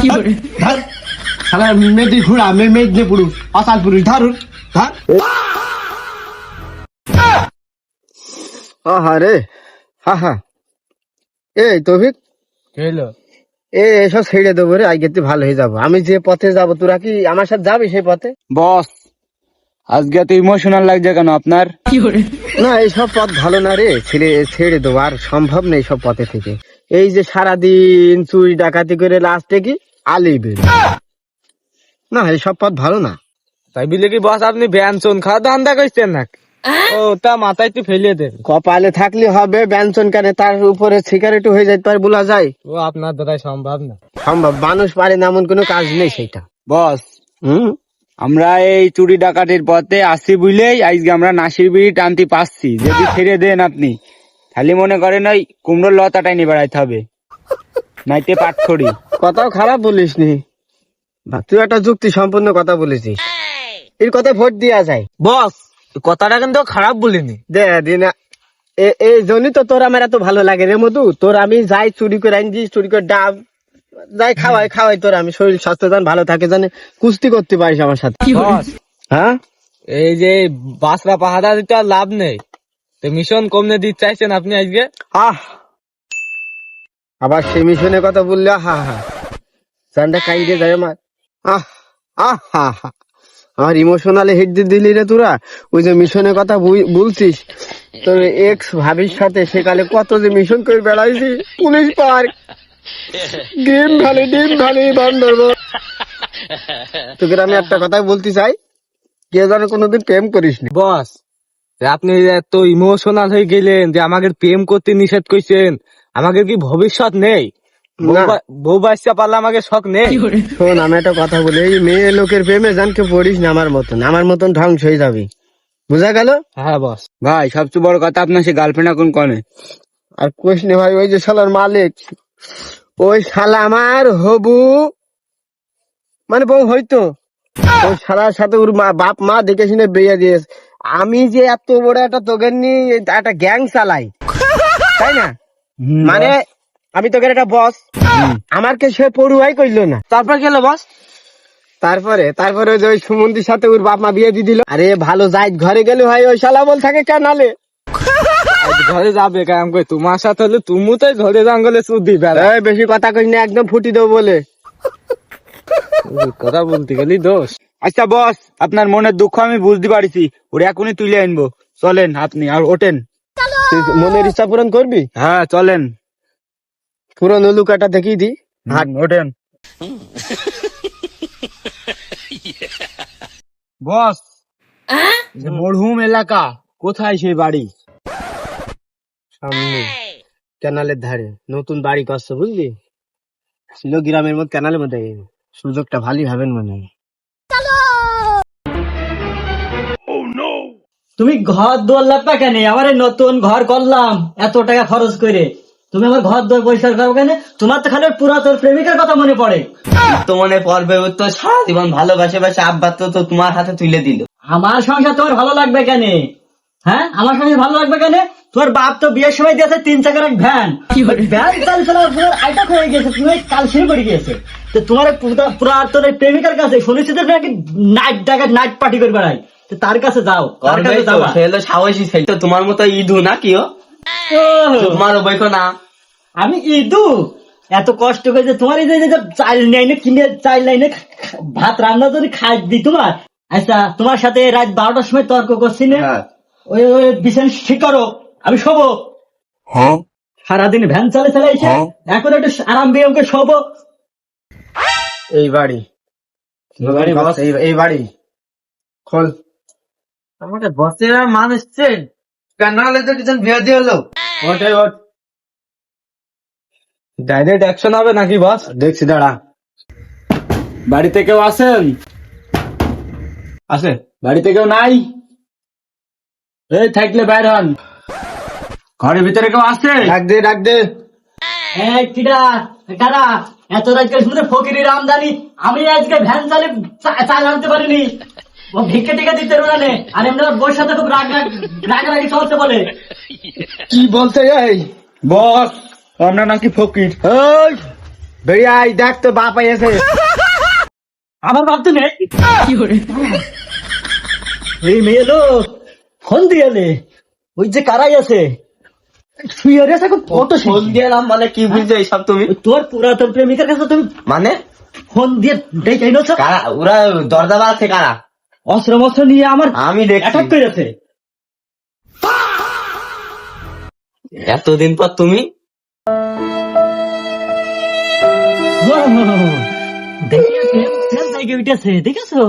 ধর শালা মেদি ঘুরা মেদিনে পুরুষ অসাল পুরুষ ধর ধর আহারে হা হা এই তৌফিক এসব ছেড়ে দেবো রে, আজকে তুই ভালো হয়ে যাবো। আমি যে পথে যাবো তোরা কি আমার সাথে যাবি সেই পথে? বস আজকে এত ইমোশনাল লাগছে কেন আপনার? না এইসব পথ ভালো না রে, ছেড়ে দেবো, আর সম্ভব নেই সব পথে থেকে। এই যে সারাদিন চুরি ডাকাতি করে লাস্টে কি আলি বের, না এইসব পথ ভালো না। তাই বলে কি বস আপনি ব্যঞ্জন খাওয়া ধান্দা করছেন নাকি? ও তা মাথায় একটু ফেলিয়ে দেন। কপালে থাকলে হবে, ব্যঞ্জন কানে তার উপরে সিগারেটও হয়ে যেতে পারে, বলা যায়? ও আপনার দ্বারাই সম্ভব না। সম্ভব, মানুষ পারে না এমন কোনো কাজ নেই সেটা। বস আমরা এই চুরি ডাকাতির পথে আসি বুঝলেই আজকে আমরা নাসির বিড়ি টানতে পাচ্ছি। যদি ছেড়ে দেন আপনি খালি মনে করেন ওই কুমড়োর লতাটাই নিয়ে বেড়াইতে হবে, নাইতে পাটখড়ি। কথাও খারাপ বলিস নি, তুই একটা যুক্তি সম্পূর্ণ কথা বলেছিস। এর কথা ভোট দেওয়া যায় বস কথাটা কিন্তু খারাপ বলিনি। দে দিনা এই জন্যই তো তোর আমার এত ভালো লাগে রে মধু। তোর আমি যাই চুরি করে আনছি, চুরি করে ডাব যাই খাওয়াই তোর আমি, শরীর স্বাস্থ্য ভালো থাকে জানে, কুস্তি করতে পারিস আমার সাথে। হ্যাঁ এই যে বাসরা পাহাড়া দিতে আর লাভ নেই, তো মিশন কমনে দিতে চাইছেন আপনি আজকে? আবার সেই মিশনের কথা বললে হা হা জানটা কাইন্ডে যায় আমার। আমার ইমোশনালে হিট দিয়ে দিলি রে তোরা। ওই যে মিশনের কথা বলছিস, তোর এক্স ভাবির সাথে সেকালে কত যে মিশন করে বেড়াইছি, পুলিশ পার্ক, ডিম ঢালি বান্দরবন। তোকে আমি একটা কথাই বলতে চাই, কে যেন কোনোদিন প্রেম করিস নি। বস আপনি এত ইমোশনাল হয়ে গেলেন যে আমাকে প্রেম করতে নিষেধ করছেন। আমাকে কি ভবিষ্যৎ নেই? বউ বাচ্চা পারলে আমাকে শখ নেই? শোন আমি একটা কথা বলি, এই মেয়ে লোকের প্রেমে জানকে পড়িস না, আমার মতন ধ্বংস হয়ে যাবি, বুঝা গেল? হ্যাঁ বস। ভাই সবচেয়ে বড় কথা আপনার সে গার্লফ্রেন্ড এখন কনে? আর কোশ নে ভাই, ওই যে শালার মালিক, ওই শালা আমার হবু মানে বউ হয়তো, ওই শালার সাথে ওর বাপ মা দেখে শুনে বিয়ে দিয়েছে। আমি যে এত বড় একটা তোকে নিয়ে একটা গ্যাং চালাই, তাই না? মানে আমি তোকে একটা বস, আমাকে সে পড়ুয়াই করলো না। তারপর গেল বস? তারপরে ওই যে ওই সুমন্দির সাথে ওর বাপ মা বিয়ে দিয়ে দিল। আরে ভালো যাই ঘরে গেলে ভাই ওই শালা বল থাকে কেনালে ঘরে যাবে কাম করে, তোমার সাথে হলে তুমি তো ঘরে জঙ্গলে চুদি বেড়া। বেশি কথা কইস না, একদম ফুটি দেবো বলে কথা বলতে গেলি দোষ। আচ্ছা বস আপনার মনের দুঃখ আমি বুঝতে পারছি, ওরে এখনই তুলে আনবো, চলেন আপনি আর ওঠেন। মনের ইচ্ছা পূরণ করবি? হ্যাঁ চলেন, পুরনো লুকাটা দেখিয়ে দি, হাট ওঠেন। বস মরহুম এলাকা কোথায় সেই বাড়ি? সামনে ক্যানালের ধারে নতুন বাড়ি করছে বুঝলি, ছিল গ্রামের মধ্যে, ক্যানালের মধ্যে, সুযোগটা ভালোই হবেন মনে হয়। তুমি ঘর দোয়ার লাগবে কেন? আমার নতুন ঘর করলাম এত টাকা খরচ করে, তুমি আমার ঘর দোয়ার পরিষ্কার করো কেন? তোমার তো খালি পুরাতন প্রেমিকার কথা মনে পড়ে। তো মনে পড়বে, ও তো সারা জীবন ভালোবাসে আব্বা তো তোমার হাতে তুলে দিল। আমার সংসার তোমার ভালো লাগবে কেন? হ্যাঁ আমার সংসার ভালো লাগবে কেন? তোমার বাপ তো বিয়ের সময় দিয়েছে 3 চাকার এক ভ্যান, ভ্যান চাল চালার পর আইটাক হয়ে গেছে, তুমি কাল শুরু করে গিয়েছে। তো তোমার পুরাতন প্রেমিকার কাছে শুনেছি যে নাকি নাইট পার্টি করে বেড়াই, তার কাছে যাও, তার কাছে যাও। সে হলো সাহসী ছেলে, তো তোমার মতো ইদু না কি? তোমার বইকো না আমি ইদু এত কষ্ট করে যে তোমার এই যে চাল লাইনে কিনে চাল লাইনে ভাত রান্না যদি খাই দিই তোমার। আচ্ছা তোমার সাথে রাত 12টার সময় তর্ক করছি না, ওই বিছানা ঠিক করো, আমি শোবো। সারাদিন ভ্যান চালে এসে এখন একটু আরাম বিরাম শোবো। এই বাড়ি এই বাড়ি খোল। আমাকে বসের মান এসছে, কানালে তো কিছু বিয়ে দিয়ে হলো। ওটাই ওট, ডাইরেক্ট অ্যাকশন হবে নাকি বস? দেখছি দাঁড়া। বাড়িতে কেউ আছেন? আছে বাড়িতে কেউ নাই? এই থাকলে বাইর হন। ঘরের ভিতরে কেউ আছে? ডাক দে। হ্যাঁ কিডা কারা এত রাত করে শুনে ফকিরের আমদানি, আমি আজকে ভ্যান চালে চাল আনতে পারিনি, ও ভিক্ষে টিকা দিতে পারে। আর এমনি বউর সাথে খুব রাগারাগি চলতে বলে। কি বলতে এই বস আমরা নাকি ফকির? বেরিয়ে আয়, দেখ তো বাপ এসে। আমার ভাবতে নেই এই মেয়ে লোক ফোন দিয়েলে ওই যে কারাই আছে শুয়ে রয়েছে এখন কত ফোন দিলাম মানে কি বুঝছো এইসব তুমি? ওই তোর পুরাতন প্রেমিকার কাছে তুমি মানে ফোন দিয়ে ডেকে এনেছো কারা ওরা দরজা বাড়াচ্ছে কারা? অস্ত্র মস্ত্র নিয়ে আমার আমি দেখছি অ্যাটাক করেছে। এতদিন পর তুমি উঠেছে দেখেছো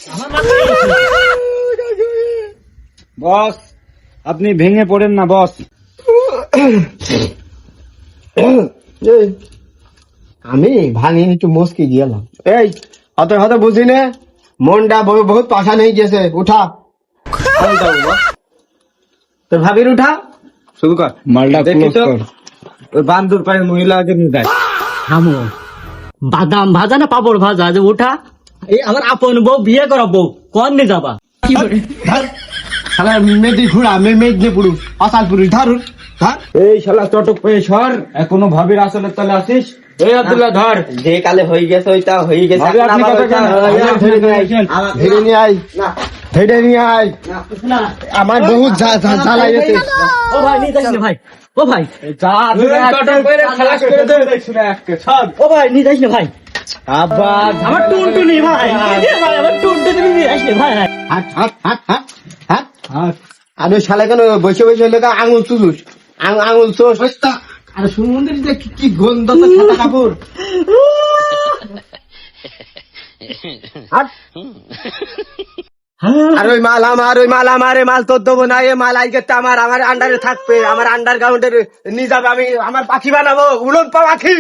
আমার মাথায় গেছে। বস আপনি ভেঙে পড়েন না বস। এই, আমি ভাঙিনি, একটু মুসকি গেলাম। এই অত হত বুঝি না, মনটা বহুত পাশান হয়ে গেছে। উঠা, তোর ভাবির উঠা, শুরু কর। মালটা দেখি ক্লোজ তো। কর। ওই বান্দুর পায়ে মহিলাকে নিয়ে দেয়। থামো, বাদাম ভাজা না পাপড় ভাজা যে ওঠা এই আমার আপন বউ বিয়ে করা বউ কোন নিয়ে যাবা শালা মেয়েটি ঘুরা, মেয়ে পুরু, আসাল পুরু, ধরুন ধর। এই শালা চটক পেয়ে সর, এখনো ভাবির আসলে তলে আসিস। এই আব্দুল্লাহ ধর। যে কালে হয়ে গেছে ওইটা হয়ে গেছে। ভাবি, এখন আপনি আবার কথা ওইটা- জানেন? ধরে নিয়ে আয়, ধরে নিয়ে আয়, ধরে নিয়ে আয়। না আমার বহুত জ্বালা গেছে। ও ভাই নিয়ে যাইস না ভাই, ও ভাই যা, এই চটক পেয়ে খালাস করে দে। ও ভাই নিয়ে যাইস না ভাই, আবার আমার টুনটুনি ভাই এ ভাই আমার টুনটুনি নিয়ে যাইস না ভাই। হাট হাট হাট হাট হাট হাট। আর ওই শালা কেন বসে বসে লোক আঙুল চুলুস, আঙুল চোষ। আর সুমন্দির কি গন্ধ, তো খাতা কাপড়। হাট। আর ওই মাল আমার, ওই মাল আমার, এই মাল তোর দেবো না। এই মাল আজকে তো আমার আন্ডারে থাকবে, আমার আন্ডার গ্রাউন্ডে নিয়ে যাবে। আমি আমার পাখি বানাবো, উড়ন পাখি।